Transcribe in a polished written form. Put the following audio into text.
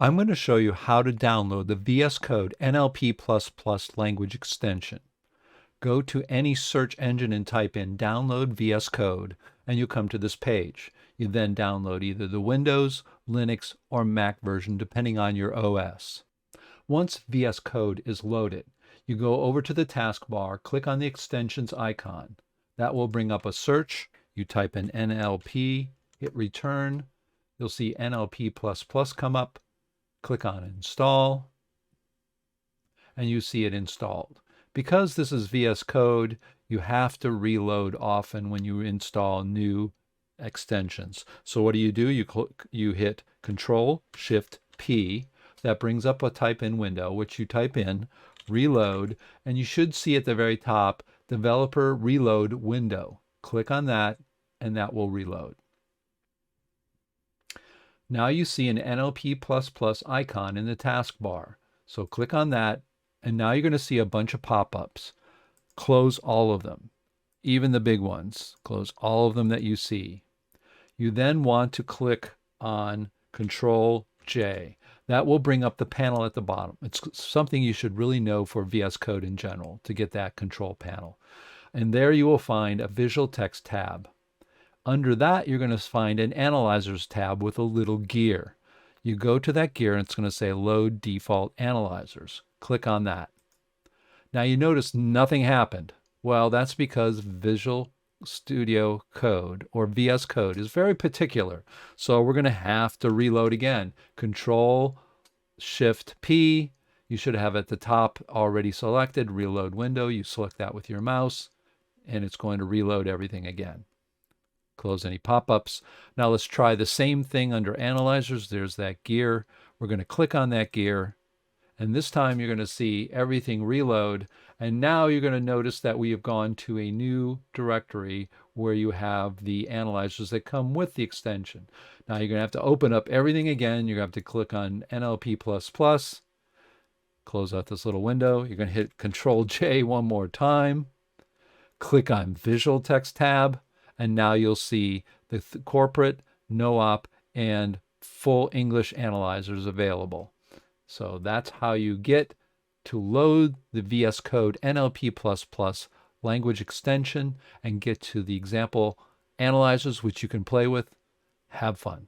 I'm going to show you how to download the VSCode NLP++ language extension. Go to any search engine and type in download VSCode and you'll come to this page. You then download either the Windows, Linux, or Mac version depending on your OS. Once VSCode is loaded, you go over to the taskbar, click on the extensions icon. That will bring up a search. You type in NLP, hit return. You'll see NLP++ come up. Click on install, and you see it installed. Because this is VS Code, you have to reload often when you install new extensions. So what do? You hit Control-Shift-P. That brings up a type-in window, which you type in, reload, and you should see at the very top, Developer Reload window. Click on that, and that will reload. Now you see an NLP++ icon in the taskbar. So click on that, and now you're going to see a bunch of pop-ups. Close all of them, even the big ones. Close all of them that you see. You then want to click on Control-J. That will bring up the panel at the bottom. It's something you should really know for VS Code in general to get that control panel. And there you will find a VisualText tab. Under that, you're going to find an Analyzers tab with a little gear. You go to that gear and it's going to say Load Default Analyzers. Click on that. Now you notice nothing happened. Well, that's because Visual Studio Code or VS Code is very particular. So we're going to have to reload again. Control-Shift-P. You should have at the top already selected Reload Window. You select that with your mouse and it's going to reload everything again. Close any pop-ups. Now let's try the same thing under Analyzers. There's that gear. We're going to click on that gear. And this time you're going to see everything reload. And now you're going to notice that we have gone to a new directory where you have the analyzers that come with the extension. Now you're going to have to open up everything again. You're going to have to click on NLP++. Close out this little window. You're going to hit Control-J one more time. Click on VisualText tab. And now you'll see the corporate, no-op, and full English analyzers available. So that's how you get to load the VS Code NLP++ language extension and get to the example analyzers, which you can play with. Have fun.